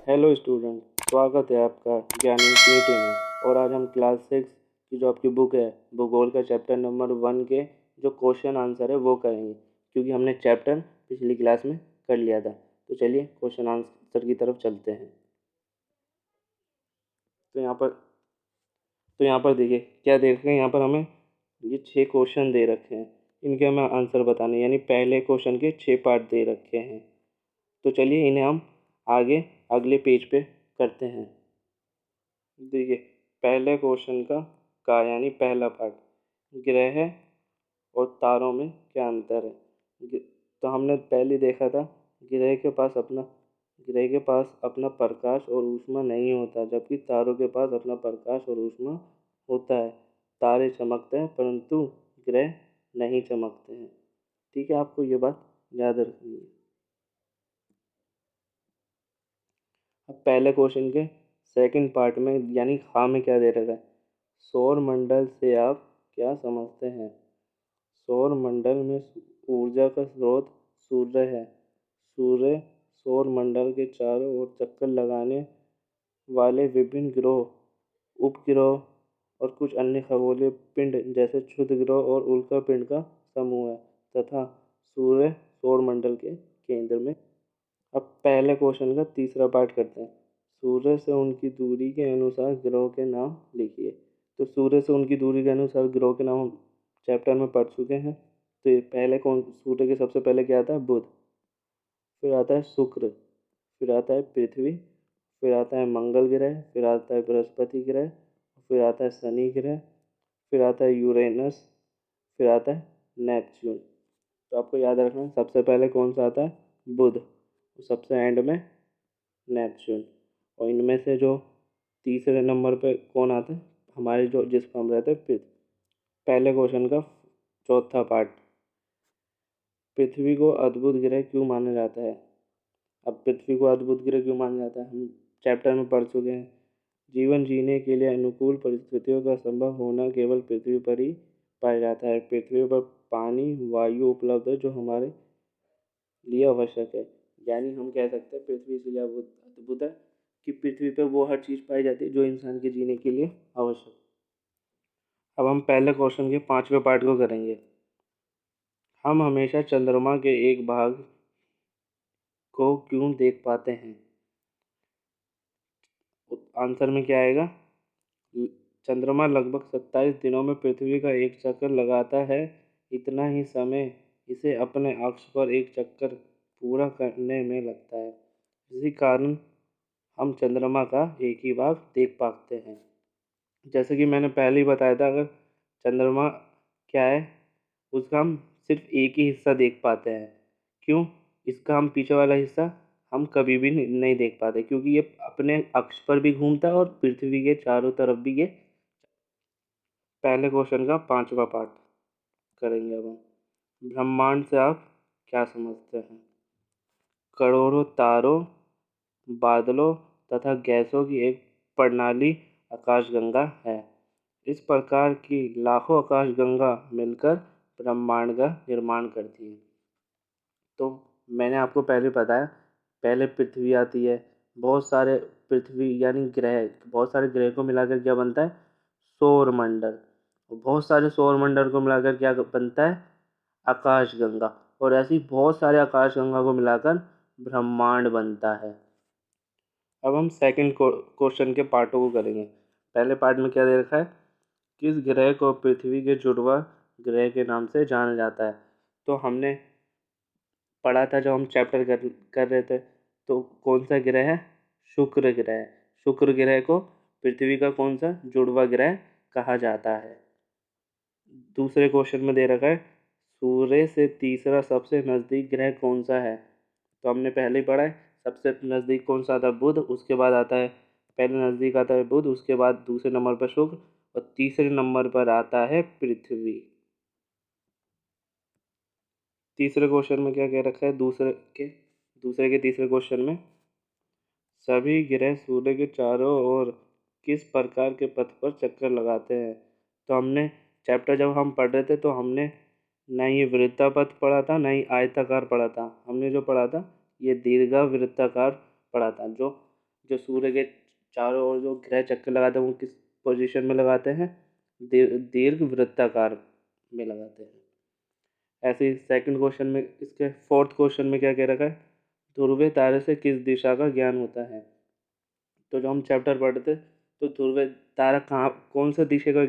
Hello student, स्वागत है आपका ज्ञानी मीटे में। और आज हम क्लास 6 की जो आपकी बुक है भूगोल का चैप्टर नंबर 1 के जो क्वेश्चन आंसर है वो करेंगे, क्योंकि हमने चैप्टर पिछली क्लास में कर लिया था। तो चलिए क्वेश्चन आंसर की तरफ चलते हैं। तो यहाँ पर देखिए क्या देख रहे हैं। यहाँ पर हमें ये 6 क्वेश्चन दे रखे हैं, इनके हमें आंसर बताने, यानी पहले क्वेश्चन के 6 पार्ट दे रखे हैं। तो चलिए इन्हें हम आगे अगले पेज पे करते हैं। देखिए पहले क्वेश्चन का यानी पहला पार्ट, ग्रह और तारों में क्या अंतर है। तो हमने पहले देखा था ग्रह के पास अपना प्रकाश और ऊष्मा नहीं होता, जबकि तारों के पास अपना प्रकाश और ऊष्मा होता है। तारे चमकते हैं परंतु ग्रह नहीं चमकते हैं। ठीक है, आपको ये बात याद रखनी है। अब पहले क्वेश्चन के सेकंड पार्ट में यानी हाँ में क्या दे रखा है। सौर मंडल से आप क्या समझते हैं। सौर मंडल में ऊर्जा का स्रोत सूर्य है। सूर्य सौर मंडल के चारों ओर चक्कर लगाने वाले विभिन्न ग्रह, उपग्रह और कुछ अन्य खगोलीय पिंड जैसे क्षुद्र ग्रह और उल्का पिंड का समूह है तथा सूर्य सौर मंडल के केंद्र में। अब पहले क्वेश्चन का तीसरा पार्ट करते हैं। सूर्य से उनकी दूरी के अनुसार ग्रहों के नाम लिखिए। तो सूर्य से उनकी दूरी के अनुसार ग्रहों के नाम हम चैप्टर में पढ़ चुके हैं। तो ये पहले कौन, सूर्य के सबसे पहले क्या आता है, बुध। फिर आता है शुक्र, फिर आता है पृथ्वी, फिर आता है मंगल ग्रह, फिर आता है बृहस्पति ग्रह, फिर आता है शनि ग्रह, फिर आता है यूरेनस, फिर आता है नेपच्यून। तो आपको याद रखना है सबसे पहले कौन सा आता है, बुध, सबसे एंड में नेपच्यून। और इनमें से जो तीसरे नंबर पे कौन आता है, हमारे जो जिस पर हम रहते हैं पृथ्वी। पहले क्वेश्चन का चौथा पार्ट, पृथ्वी को अद्भुत ग्रह क्यों माना जाता है। अब पृथ्वी को अद्भुत ग्रह क्यों माना जाता है, हम चैप्टर में पढ़ चुके हैं। जीवन जीने के लिए अनुकूल परिस्थितियों का संभव होना केवल पृथ्वी पर ही पाया जाता है। पृथ्वी पर पानी वायु उपलब्ध है जो हमारे लिए आवश्यक है। यानी हम कह सकते हैं पृथ्वी इसलिए अद्भुत है कि पृथ्वी पर वो हर चीज़ पाई जाती है जो इंसान के जीने के लिए आवश्यक। अब हम पहले क्वेश्चन के 5वें पार्ट को करेंगे। हम हमेशा चंद्रमा के एक भाग को क्यों देख पाते हैं। आंसर में क्या आएगा, चंद्रमा लगभग 27 दिनों में पृथ्वी का एक चक्कर लगाता है। इतना ही समय इसे अपने अक्ष पर एक चक्कर पूरा करने में लगता है। इसी कारण हम चंद्रमा का एक ही भाग देख पाते हैं। जैसे कि मैंने पहले ही बताया था, अगर चंद्रमा क्या है, उसका हम सिर्फ एक ही हिस्सा देख पाते हैं। क्यों, इसका हम पीछे वाला हिस्सा हम कभी भी नहीं देख पाते, क्योंकि ये अपने अक्ष पर भी घूमता है और पृथ्वी के चारों तरफ भी ये। पहले क्वेश्चन का 5वां पार्ट करेंगे अब हम। ब्रह्मांड से आप क्या समझते हैं। करोड़ों तारों, बादलों तथा गैसों की एक प्रणाली आकाशगंगा है। इस प्रकार की लाखों आकाशगंगा मिलकर ब्रह्मांड का निर्माण करती हैं। तो मैंने आपको पहले बताया, पहले पृथ्वी आती है, बहुत सारे पृथ्वी यानी ग्रह, बहुत सारे ग्रह को मिलाकर क्या बनता है, सौर मंडल। बहुत सारे सौर मंडल को मिलाकर क्या बनता है, आकाशगंगा। और ऐसी बहुत सारे आकाशगंगा को मिलाकर ब्रह्मांड बनता है। अब हम सेकंड क्वेश्चन के पार्टों को करेंगे। पहले पार्ट में क्या दे रखा है, किस ग्रह को पृथ्वी के जुड़वा ग्रह के नाम से जाना जाता है। तो हमने पढ़ा था जब हम चैप्टर कर रहे थे, तो कौन सा ग्रह है, शुक्र ग्रह। शुक्र ग्रह को पृथ्वी का कौन सा जुड़वा ग्रह कहा जाता है। दूसरे क्वेश्चन में दे रखा है, सूर्य से तीसरा सबसे नज़दीक ग्रह कौन सा है। तो हमने पहले ही पढ़ा है, सबसे नज़दीक कौन सा आता है, बुध। उसके बाद आता है, पहले नज़दीक आता है बुध, उसके बाद दूसरे नंबर पर शुक्र और तीसरे नंबर पर आता है पृथ्वी। तीसरे क्वेश्चन में क्या कह रखा है, दूसरे के तीसरे क्वेश्चन में, सभी ग्रह सूर्य के चारों ओर किस प्रकार के पथ पर चक्कर लगाते हैं। तो हमने चैप्टर जब हम पढ़ रहे थे तो हमने ना ये वृत्तापथ पढ़ा था ना ही आयताकार पढ़ा था। हमने जो पढ़ा था ये दीर्घवृत्ताकार पढ़ा था। जो जो सूर्य के चारों ओर जो ग्रह चक्कर लगाते हैं वो किस पोजीशन में लगाते हैं? दीर्घ वृत्ताकार में लगाते हैं। ऐसे ही सेकंड क्वेश्चन में, इसके फोर्थ क्वेश्चन में क्या कह रखा है? ध्रुवीय तारे से किस दिशा का ज्ञान होता है? तो जो हम चैप्टर पढ़ते तो ध्रुवीय तारा कहाँ, कौन सा दिशा का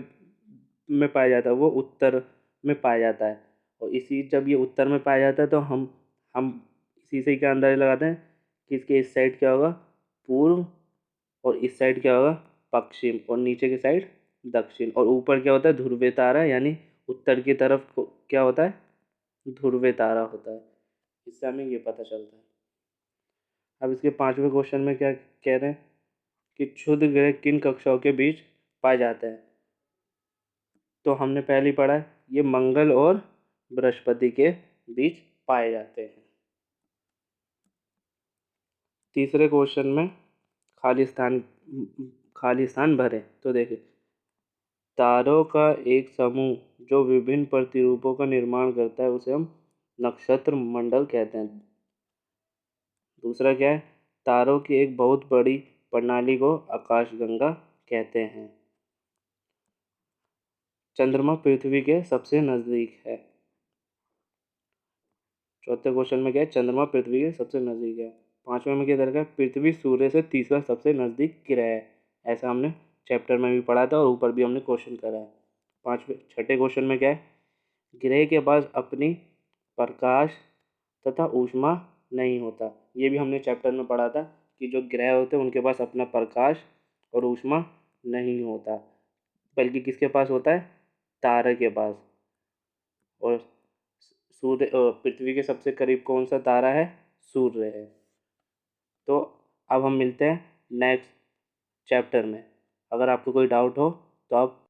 में पाया जाता है? वो उत्तर में पाया जाता है। और इसी जब ये उत्तर में पाया जाता है तो हम इसी से क्या अंदाजा लगाते हैं कि इसके इस साइड क्या होगा? पूर्व, और इस साइड क्या होगा? पश्चिम, और नीचे की साइड दक्षिण, और ऊपर क्या होता है? ध्रुवीय तारा, यानी उत्तर की तरफ क्या होता है? ध्रुवीय तारा होता है। इससे हमें ये पता चलता है। अब इसके पांचवें क्वेश्चन में क्या कह रहे हैं कि क्षुद्र ग्रह किन कक्षाओं के बीच पाए जाते हैं? तो हमने पहले ही पढ़ा है, ये मंगल और बृहस्पति के बीच पाए जाते हैं। तीसरे क्वेश्चन में खाली स्थान भरें। तो देखिए, तारों का एक समूह जो विभिन्न प्रतिरूपों का निर्माण करता है उसे हम नक्षत्र मंडल कहते हैं। दूसरा क्या है? तारों की एक बहुत बड़ी प्रणाली को आकाशगंगा कहते हैं। चंद्रमा पृथ्वी के सबसे नजदीक है। चौथे क्वेश्चन में क्या है? चंद्रमा पृथ्वी के सबसे नजदीक है। पांचवें में क्या दे रखा है? पृथ्वी सूर्य से तीसरा सबसे नजदीक ग्रह है। ऐसा हमने चैप्टर में भी पढ़ा था और ऊपर भी हमने क्वेश्चन करा है। छठे क्वेश्चन में क्या है? ग्रह के पास अपनी प्रकाश तथा ऊष्मा नहीं होता। ये भी हमने चैप्टर में पढ़ा था कि जो ग्रह होते हैं उनके पास अपना प्रकाश और ऊष्मा नहीं होता, बल्कि किसके पास होता है? तारे के पास। और पृथ्वी के सबसे करीब कौन सा तारा है? सूर्य है। तो अब हम मिलते हैं नेक्स्ट चैप्टर में। अगर आपको कोई डाउट हो तो आप